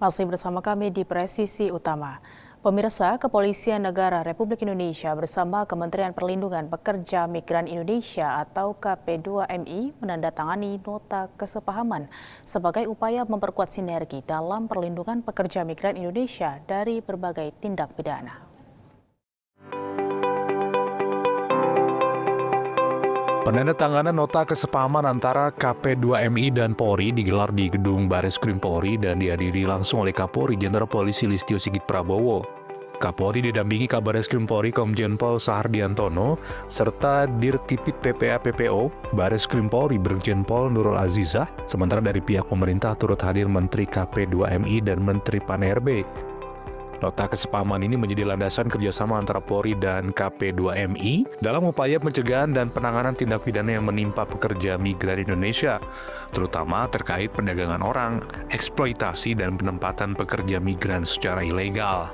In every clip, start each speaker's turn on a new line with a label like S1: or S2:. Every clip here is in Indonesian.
S1: Masih bersama kami di Presisi Utama. Pemirsa, Kepolisian Negara Republik Indonesia bersama Kementerian Perlindungan Pekerja Migran Indonesia atau KP2MI menandatangani nota kesepahaman sebagai upaya memperkuat sinergi dalam perlindungan pekerja migran Indonesia dari berbagai tindak pidana.
S2: Penandatanganan nota kesepahaman antara KP2MI dan Polri digelar di Gedung Bareskrim Polri dan dihadiri langsung oleh Kapolri Jenderal Polisi Listio Sigit Prabowo. Kapolri didampingi Kabareskrim Polri Komjen Pol Sahardiantono serta Dirtipit PPA PPO Bareskrim Polri Brigjen Pol Nurul Azizah, sementara dari pihak pemerintah turut hadir Menteri KP2MI dan Menteri PAN-RB. Nota kesepahaman ini menjadi landasan kerjasama antara Polri dan KP2MI dalam upaya pencegahan dan penanganan tindak pidana yang menimpa pekerja migran Indonesia, terutama terkait perdagangan orang, eksploitasi, dan penempatan pekerja migran secara ilegal.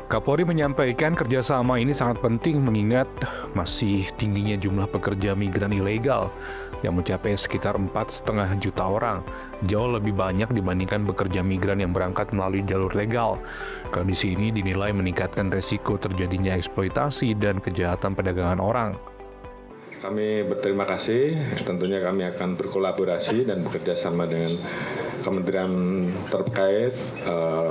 S2: Kapolri menyampaikan kerjasama ini sangat penting mengingat masih tingginya jumlah pekerja migran ilegal yang mencapai sekitar 4,5 juta orang, jauh lebih banyak dibandingkan pekerja migran yang berangkat melalui jalur legal. Kondisi ini dinilai meningkatkan resiko terjadinya eksploitasi dan kejahatan perdagangan orang.
S3: Kami berterima kasih, tentunya kami akan berkolaborasi dan bekerja sama dengan kementerian terkait,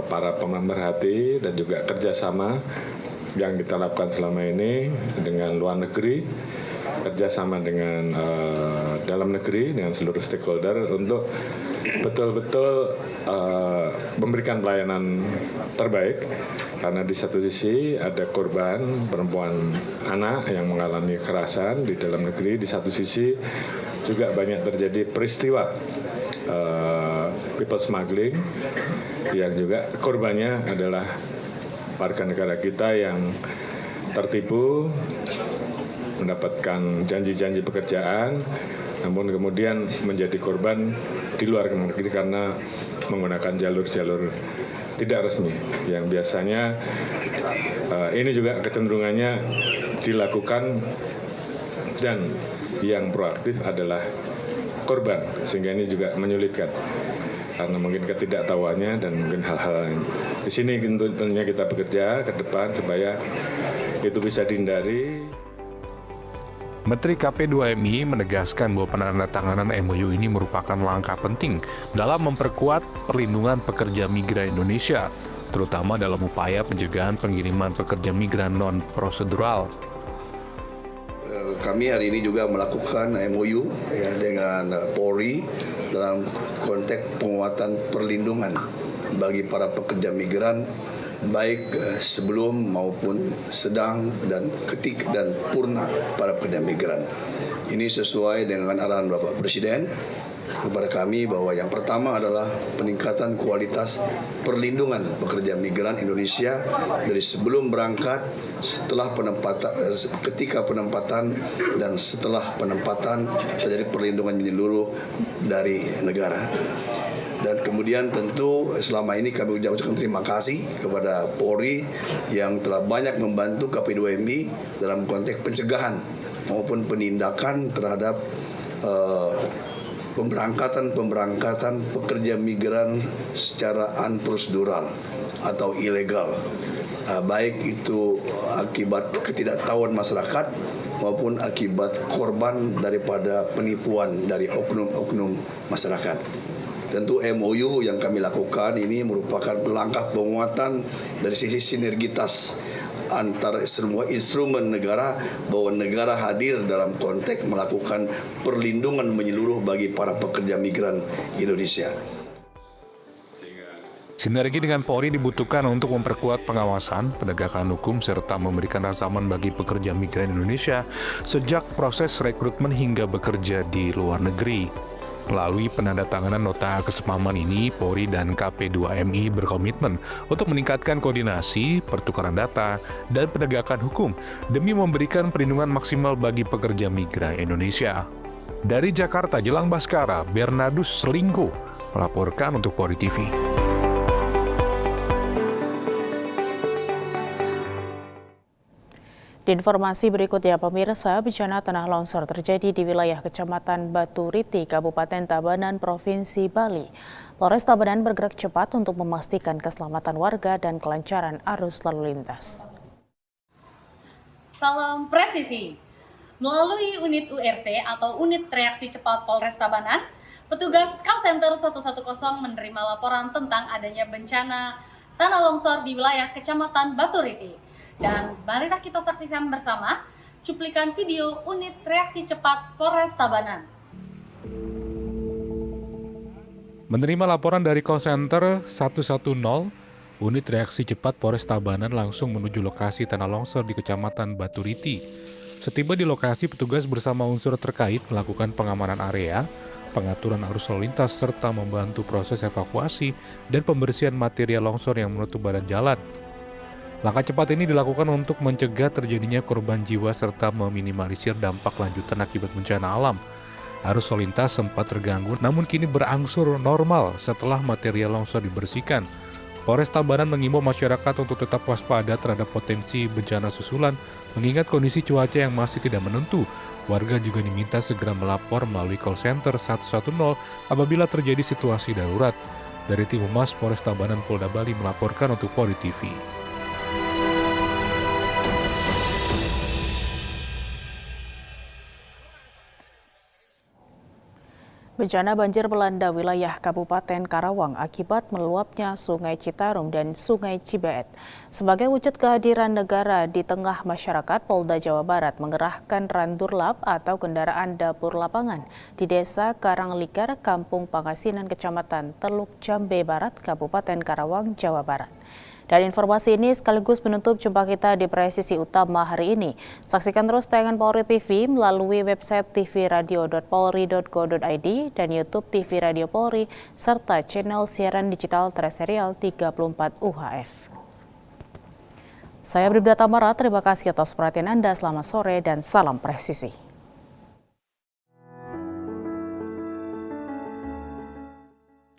S3: para pemerhati, dan juga kerjasama yang kita lakukan selama ini dengan luar negeri, kerjasama dengan dalam negeri, dengan seluruh stakeholder untuk betul-betul memberikan pelayanan terbaik. Karena di satu sisi ada korban perempuan anak yang mengalami kekerasan di dalam negeri, di satu sisi juga banyak terjadi peristiwa people smuggling yang juga korbannya adalah warga negara kita yang tertipu mendapatkan janji-janji pekerjaan, namun kemudian menjadi korban di luar negeri karena menggunakan jalur-jalur tidak resmi yang biasanya ini juga kecenderungannya dilakukan dan yang proaktif adalah korban, sehingga ini juga menyulitkan karena mungkin ketidaktahuannya dan mungkin hal-hal lain. Di sini tentunya kita bekerja ke depan supaya itu bisa dihindari.
S2: Menteri KP2MI menegaskan bahwa penandatanganan MOU ini merupakan langkah penting dalam memperkuat perlindungan pekerja migran Indonesia, terutama dalam upaya pencegahan pengiriman pekerja migran non-prosedural.
S4: Kami hari ini juga melakukan MOU dengan Polri dalam konteks penguatan perlindungan bagi para pekerja migran, baik sebelum maupun sedang dan ketik dan purna para pekerja migran. Ini sesuai dengan arahan Bapak Presiden kepada kami bahwa yang pertama adalah peningkatan kualitas perlindungan pekerja migran Indonesia dari sebelum berangkat, setelah penempatan, ketika penempatan, dan setelah penempatan terjadi perlindungan menyeluruh dari negara. Dan kemudian tentu selama ini kami ucapkan terima kasih kepada Polri yang telah banyak membantu KP2MI dalam konteks pencegahan maupun penindakan terhadap pemberangkatan pekerja migran secara unprosedural atau ilegal, baik itu akibat ketidaktahuan masyarakat maupun akibat korban daripada penipuan dari oknum-oknum masyarakat. Tentu MOU yang kami lakukan ini merupakan langkah penguatan dari sisi sinergitas antara semua instrumen negara, bahwa negara hadir dalam konteks melakukan perlindungan menyeluruh bagi para pekerja migran Indonesia.
S2: Sinergi dengan Polri dibutuhkan untuk memperkuat pengawasan, penegakan hukum, serta memberikan rasa aman bagi pekerja migran Indonesia sejak proses rekrutmen hingga bekerja di luar negeri. Melalui penandatanganan nota kesepahaman ini, Polri dan KP2MI berkomitmen untuk meningkatkan koordinasi, pertukaran data, dan penegakan hukum demi memberikan perlindungan maksimal bagi pekerja migran Indonesia. Dari Jakarta, Jelang Baskara, Bernardus Selingko melaporkan untuk Polri TV.
S1: Di informasi berikutnya, pemirsa, bencana tanah longsor terjadi di wilayah Kecamatan Batu Riti, Kabupaten Tabanan, Provinsi Bali. Polres Tabanan bergerak cepat untuk memastikan keselamatan warga dan kelancaran arus lalu lintas.
S5: Salam presisi. Melalui unit URC atau Unit Reaksi Cepat Polres Tabanan, petugas Call Center 110 menerima laporan tentang adanya bencana tanah longsor di wilayah Kecamatan Batu Riti. Dan marilah kita saksikan bersama cuplikan video Unit Reaksi Cepat Polres Tabanan.
S2: Menerima laporan dari call center 110, Unit Reaksi Cepat Polres Tabanan langsung menuju lokasi tanah longsor di Kecamatan Batu Riti. Setiba di lokasi, petugas bersama unsur terkait melakukan pengamanan area, pengaturan arus lalu lintas, serta membantu proses evakuasi dan pembersihan material longsor yang menutup badan jalan. Langkah cepat ini dilakukan untuk mencegah terjadinya korban jiwa serta meminimalisir dampak lanjutan akibat bencana alam. Arus lalu lintas sempat terganggu, namun kini berangsur normal setelah material longsor dibersihkan. Polres Tabanan mengimbau masyarakat untuk tetap waspada terhadap potensi bencana susulan, mengingat kondisi cuaca yang masih tidak menentu. Warga juga diminta segera melapor melalui call center 110 apabila terjadi situasi darurat. Dari tim Humas Polres Tabanan Polda Bali melaporkan untuk Polri TV.
S1: Bencana banjir melanda wilayah Kabupaten Karawang akibat meluapnya Sungai Citarum dan Sungai Cibeet. Sebagai wujud kehadiran negara di tengah masyarakat, Polda Jawa Barat mengerahkan Randurlap atau kendaraan dapur lapangan di Desa Karanglikar, Kampung Pangasinan, Kecamatan Teluk Jambe Barat, Kabupaten Karawang, Jawa Barat. Dan informasi ini sekaligus menutup jumpa kita di Presisi Utama hari ini. Saksikan terus tayangan Polri TV melalui website tvradio.polri.go.id dan YouTube TV Radio Polri, serta channel siaran digital Tereserial 34 UHF. Saya Bribda Tamara, terima kasih atas perhatian Anda. Selamat sore dan salam presisi.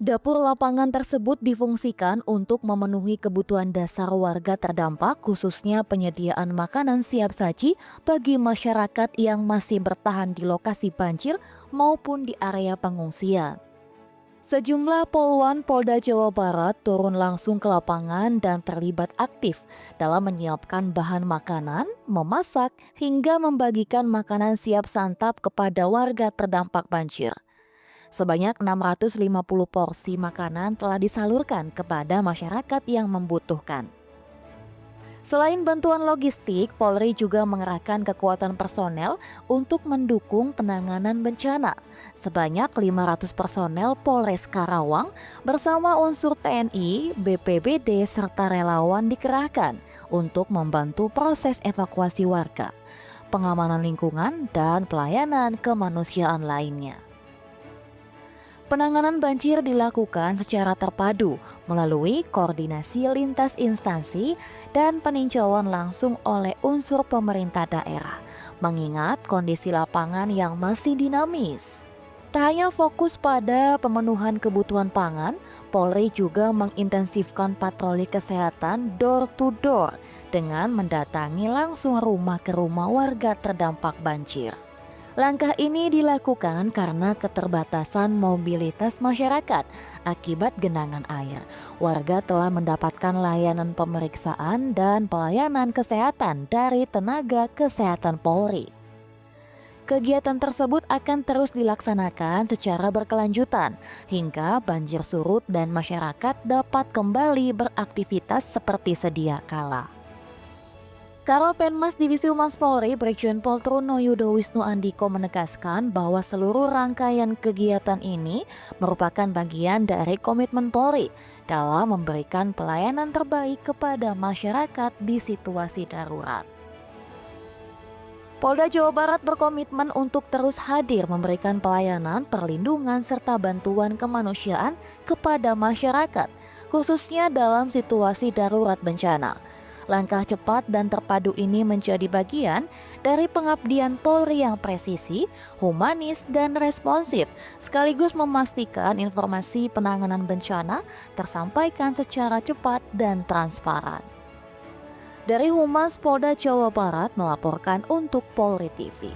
S6: Dapur lapangan tersebut difungsikan untuk memenuhi kebutuhan dasar warga terdampak, khususnya penyediaan makanan siap saji bagi masyarakat yang masih bertahan di lokasi banjir maupun di area pengungsian. Sejumlah poluan Polda Jawa Barat turun langsung ke lapangan dan terlibat aktif dalam menyiapkan bahan makanan, memasak, hingga membagikan makanan siap santap kepada warga terdampak banjir. Sebanyak 650 porsi makanan telah disalurkan kepada masyarakat yang membutuhkan. Selain bantuan logistik, Polri juga mengerahkan kekuatan personel untuk mendukung penanganan bencana. Sebanyak 500 personel Polres Karawang bersama unsur TNI, BPBD, serta relawan dikerahkan untuk membantu proses evakuasi warga, pengamanan lingkungan, dan pelayanan kemanusiaan lainnya. Penanganan banjir dilakukan secara terpadu melalui koordinasi lintas instansi dan peninjauan langsung oleh unsur pemerintah daerah, mengingat kondisi lapangan yang masih dinamis. Tak hanya fokus pada pemenuhan kebutuhan pangan, Polri juga mengintensifkan patroli kesehatan door to door dengan mendatangi langsung rumah ke rumah warga terdampak banjir. Langkah ini dilakukan karena keterbatasan mobilitas masyarakat akibat genangan air. Warga telah mendapatkan layanan pemeriksaan dan pelayanan kesehatan dari tenaga kesehatan Polri. Kegiatan tersebut akan terus dilaksanakan secara berkelanjutan hingga banjir surut dan masyarakat dapat kembali beraktivitas seperti sedia kala. Karopenmas Divisi Humas Polri Brigjen Pol Truno Yudo Wisnu Andiko menegaskan bahwa seluruh rangkaian kegiatan ini merupakan bagian dari komitmen Polri dalam memberikan pelayanan terbaik kepada masyarakat di situasi darurat. Polda Jawa Barat berkomitmen untuk terus hadir memberikan pelayanan, perlindungan, serta bantuan kemanusiaan kepada masyarakat, khususnya dalam situasi darurat bencana. Langkah cepat dan terpadu ini menjadi bagian dari pengabdian Polri yang presisi, humanis, dan responsif, sekaligus memastikan informasi penanganan bencana tersampaikan secara cepat dan transparan. Dari Humas Polda Jawa Barat melaporkan untuk Polri TV.